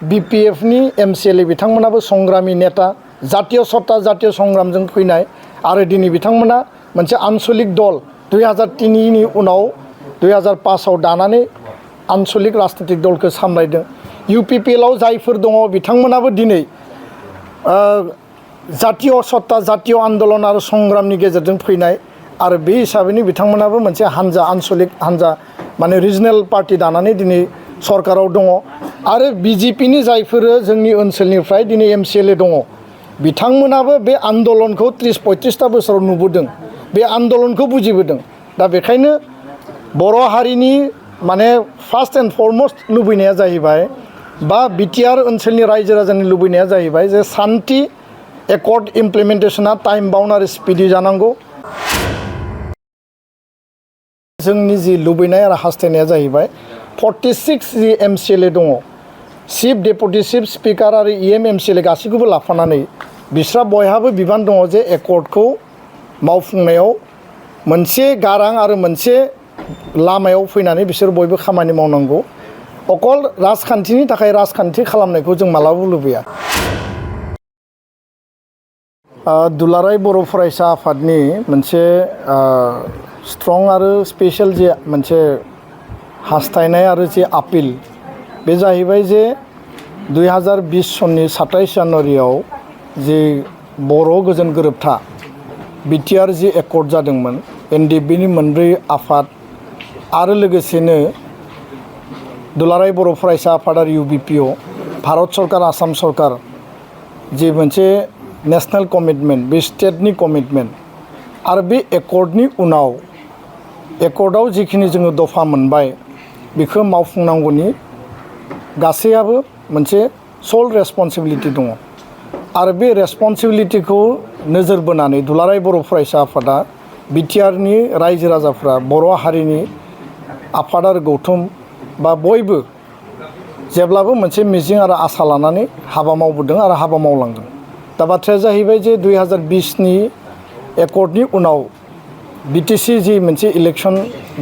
बिपिएफनि MCLA बिथांमोनाबो संग्रामी नेता जातीय सत्ता जातीय संग्रामजों फैनाय आरो दिनै बिथांमोना मोनसे आन्चलिक दल 2003नि उनाव 2005आव दानानै आन्चलिक राजनीतिक दलखौ सामलायदों। इउपिपिएलआव जायफोर दङ बिथांमोनाबो दिनै जातीय सत्ता जातीय आन्दलन आरो संग्रामनि गेजेरजों फैनाय आरो बे हिसाबैनो बिथांमोनाबो मोनसे हान्जा आन्चलिक हान्जा माने रिजनेल पार्टी दानानै दिनै सरकाराव दङ आरो बिजेपिनि जायफोर जोंनि ओनसोलनिफ्राय दिनै एमसिएलए दङ बिथांमोनाबो बे आन्दलनखौ 30-35 बोसोराव नुबोदों बे आन्दलनखौ बुजिबोदों। दा बेखायनो बर' हारिनि माने फार्स्ट एन्ड फरमस्ट लुबैनाया जाहैबाय बा बिटिआर ओनसोलनि रायजो राजानि लुबैनाया जाहैबाय जे सान्थि एकर्ड इमप्लिमेन्टेशना टाइम बाउन्ड आरो स्पिडि जानांगौ। जोंनि जि लुबैनाय आरो हास्थायनाया जाहैबाय 46 जि एमसिएलए दङ चिफ डेपुटि चिफ स्पिकार आरो इएम एमसिएलए गासैखौबो लाफानानै बिस्रा बयहाबो बिबान दङ जे एकर्डखौ मावफुंनायाव मोनसे गारां आरो मोनसे लामायाव फैनानै बिसोर बयबो खामानि मावनांगौ। अकल राजखान्थिनि थाखाय राजखान्थि खालामनायखौ जों मालाबाबो लुबैया। दुलाराय बर' फरायसा आफादनि मोनसे स्ट्रं आरो स्पेशल जे मोनसे हास्थायनाय आरो जे आपिल बे जाहैबाय जे 2020 सननि 27 जानुवारियाव जे बर' गोजोन गोरोबथा बिटिआर जि एकर्ड जादोंमोन एनडिएफबिनि मोनब्रै आफाद आरो लोगोसेनो दुलाराय बर' फरायसा आफाद आरो इउबिपिअ भारत सरकार आसाम सरकार जे मोनसे नेशनेल कमिटमेन्ट बे स्टेटनि कमिटमेन्ट आरो बे एकर्डनि उनाव एकर्डआव जिखिनि जोङो दफा मोनबाय बेखौ मावफुंनांगौनि गासैयाबो मोनसे सल रेसपन्सिबिलिटि दङ आरो बे रेसपन्सिबिलिटिखौ नोजोर बोनानै दुलाराय बर' फरायसा आफादा बिटिआरनि रायजो राजाफ्रा बर' हारिनि आफाद आरो गौथुम बा बयबो जेब्लाबो मोनसे मिजिं आरो आसा लानानै हाबा मावबोदों आरो हाबा मावलांदों। दा बाथ्राया जाहैबाय जे 2020नि एकर्डनि उनाव बिटिसि जि मोनसे इलेक्सन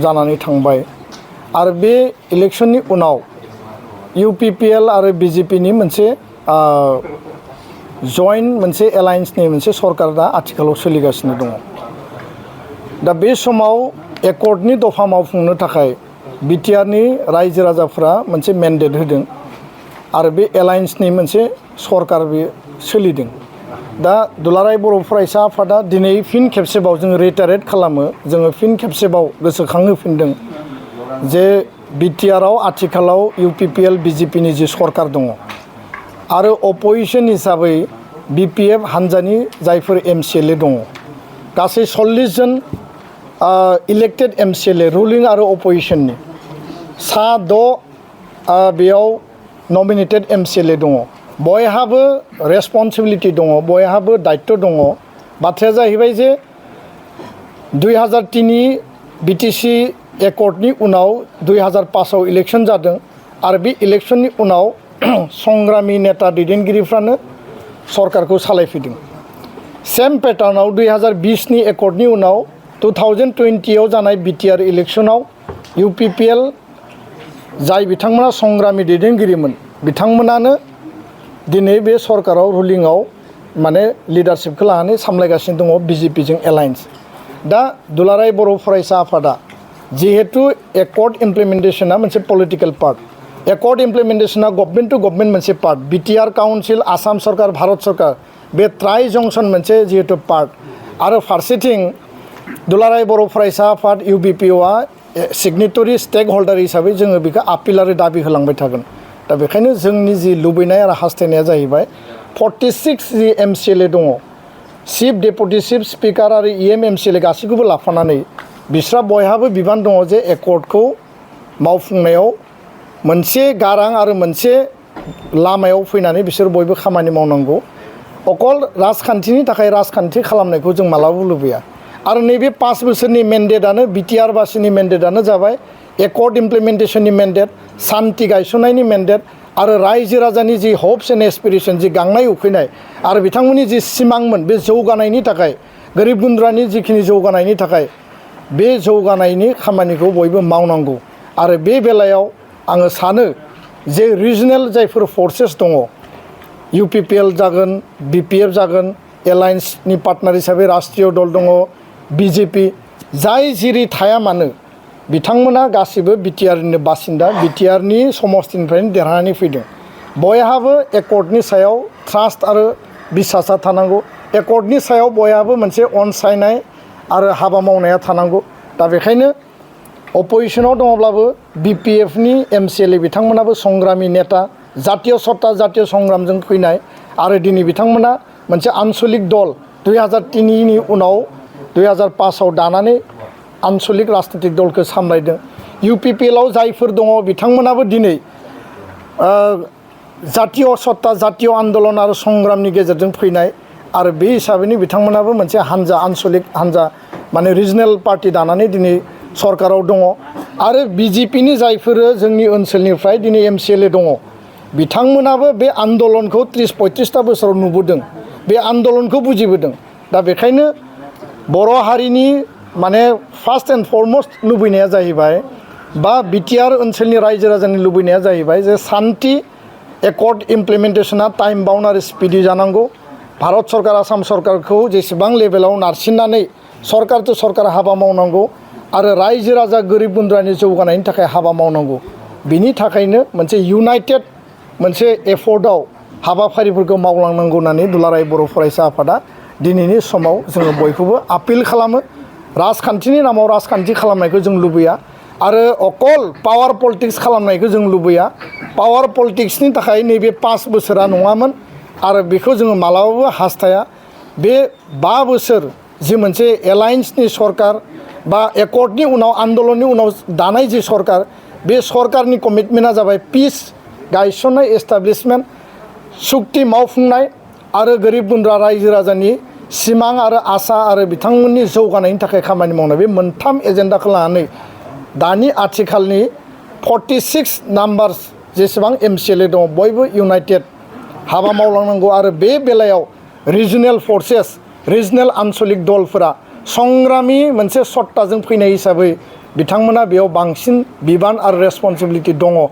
जानानै थांबाय आरो बे इलेक्सननि उनाव इउपिपिएल आरो बिजेपिनि मोनसे जइन्ट मोनसे एलायन्सनि मोनसे सरकार दा आथिखालाव सोलिगासिनो दङ। दा बे समाव एकर्डनि दफा मावफुंनो थाखाय बिटिआरनि रायजो राजाफ्रा मोनसे मेन्डेट होदों आरो बे एलायन्सनि मोनसे सरकार बे सोलिदों। दा दुलाराय बर' फरायसा आफादा दिनै फिन खेबसेबाव जोङो रिटारेट खालामो जोङो फिन खेबसेबाव गोसोखांहोफिनदों जे बिटिआरआव आथिखालाव इउपिपिएल बिजेपिनि जि सरकार दङ आरो अपोजिसन हिसाबै बिपिएफ हान्जानि जायफोर एमसिएलए दङ गासै 40 जन इलेक्टेड एमसिएलए रुलिं आरो अपोजिसननि सा 6 बेयाव नमिनेटेड एमसिएलए दङ। बयहाबो रेसपन्सिबिलिटि दङ बयहाबो दायित्व दङ। बाथ्राया जाहैबाय जे 2003नि बिटिसि एकर्डनि उनाव 2005आव इलेक्सन जादों आरो बे इलेक्सननि उनाव संग्रामी नेता दैदेनगिरिफ्रानो सरकारखौ सालायफैदों। सेम पेटार्नाव 2020नि एकर्डनि उनाव 2020आव जानाय बिटिआर इलेक्सनाव इउपिपिएल जाय बिथांमोना संग्रामी दैदेनगिरिमोन बिथांमोनानो दिनै बे सरकाराव रुलिंआव माने लिडारशिपखौ लानानै सामलायगासिनो दङ बिजेपिजों एलायन्स। दा दुलाराय बर' फरायसा आफादा जिहेतु एकर्ड इमप्लिमेन्टेशना मोनसे पलिटिकेल पार्ट एकर्ड इमप्लिमेन्टेशना गभर्नमेन्ट टु गभर्नमेन्ट मोनसे पार्ट बिटिआर काउन्सिल आसाम सरकार भारत सरकार बे ट्राइ जंसन मोनसे जिहेतु पार्ट आरो फारसेथिं दुलाराय बर' फरायसा आफाद इउबिपिअआ सिगनेटरि स्टेक हल्डार हिसाबै जोङो बेखौ आपिल आरो दाबि होलांबाय थागोन। दा बेखायनो जोंनि जि लुबैनाय आरो हास्थायनाया जाहैबाय 46 जि एमसिएलए दङ चिफ डेपुटि चिफ स्पिकार आरो इएम एमसिएलए गासैखौबो लाफानानै बिस्रा बयहाबो बिबान दङ जे एकर्डखौ मावफुंनायाव मोनसे गारां आरो मोनसे लामायाव फैनानै बिसोर बयबो खामानि मावनांगौ। अकल राजखान्थिनि थाखाय राजखान्थि खालामनायखौ जों मालाबाबो लुबैया आरो नैबे 5 बोसोरनि मेन्डेटआनो बिटिआर बासिनि मेन्डेटआनो जाबाय एकर्ड इमप्लिमेन्टेशननि मेन्डेट सान्थि गायसननायनि मेन्डेट आरो रायजो राजानि जि हप्स एन्ड एसपिरेसन जि गांनाय उखैनाय आरो बिथांमोननि जि सिमांमोन बे जौगानायनि थाखाय गोरिब गुन्द्रानि जिखिनि जौगानायनि थाखाय बे जौगानायनि खामानिखौ बयबो मावनांगौ। आरो बे बेलायाव आङो सानो जे रिजनेल जायफोर फर्सेस दङ UPPL जागोन BPF जागोन एलायन्सनि पार्टनार हिसाबै राष्ट्रीय दल दङ BJP जाय जिरि थाया मानो बिथांमोना गासिबो बिटिआरनि बासिन्दा बिटिआरनि समस्तिनिफ्रायनो देरहानानै फैदों बयहाबो एकर्डनि सायाव ट्रास्ट आरो बिसासा थानांगौ एकर्डनि सायाव बयहाबो मोनसे अनसायनाय आरो हाबा मावनाया थानांगौ दा बेखायनो अपोजिशनाव दङब्लाबो BPFनि MCLA बिथांमोनाबो संग्रामि नेता जातीय सत्ता जातीय संग्रामजों फैनाय आरो दिनै बिथांमोना मोनसे आन्चलिक दल 2003नि उनाव 2005आव दानानै आन्चलिक राजनीतिक दलखौ सामलायदों UPPLआव जायफोर दङ बिथांमोनाबो दिनै जातीय सत्ता जातीय आन्दलन आरो संग्रामनि गेजेरजों फैनाय आरो बे हिसाबैनो बिथांमोनाबो मोनसे हान्जा आन्चलिक हान्जा माने रिजनेल पार्टी दानानै दिनै सरकाराव दङ आरो BJPनि जायफोरो जोंनि ओनसोलनिफ्राय दिनै MCLA दङ बिथांमोनाबो बे आन्दलनखौ 30-35टा बोसोराव नुबोदों बे आन्दलनखौ बुजिबोदों दा बेखायनो बर' हारिनि माने फार्स्ट एन्ड फरमस्ट लुबैनाया जाहैबाय बा बिटिआर ओनसोलनि रायजो राजानि लुबैनाया जाहैबाय जे सान्थि एकर्ड इमप्लिमेन्टेशना टाइम बाउन्ड आरो स्पिडि जानांगौ भारत सरकार आसाम सरकारखौ जेसेबां लेभेलाव नारसिननानै सरकार टु सरकार हाबा मावनांगौ आरो रायजो राजा गोरिब गुन्द्रानि जौगानायनि थाखाय हाबा मावनांगौ बिनि थाखायनो मोनसे इउनाइटेड मोनसे एफर्टआव हाबाफारिफोरखौ मावलांनांगौ होननानै दुलाराय बर' फरायसा आफादा दिनैनि समाव जोङो बयखौबो आपिल खालामो राजखान्थिनि नामाव राजखान्थि खालामनायखौ जों लुबैया आरो अकल पावार पलिटिक्स खालामनायखौ जों लुबैया पावार पलिटिक्सनि थाखाय नैबे 5 बोसोरा नङामोन आरो बेखौ जोङो मालाबाबो हास्थाया बे 5 बोसोर जि मोनसे एलायन्सनि सरकार बा एकर्डनि उनाव आन्दलननि उनाव दानाय जि सरकार बे सरकारनि कमिटमेन्टआ जाबाय पिस गायसननाय एस्टाब्लिशमेन्ट सुक्ति मावफुंनाय आरो गोरिब गुन्द्रा रायजो राजानि सिमां आरो आसा आरो बिथांमोननि जौगानायनि थाखाय खामानि मावनाय बे मोनथाम एजेन्डाखौ लानानै दानि आथिखालनि 46 नाम्बार्स जेसेबां MCLA दङ बयबो इउनाइटेड हाबा मावलांनांगौ आरो बे बेलायाव रिजनेल फर्सेस रिजनेल आन्चलिक दलफोरा संग्रामि मोनसे सत्ताजों फैनाय हिसाबै बिथांमोना बेयाव बांसिन बिबान आरो रेसपन्सिबिलिटि दङ।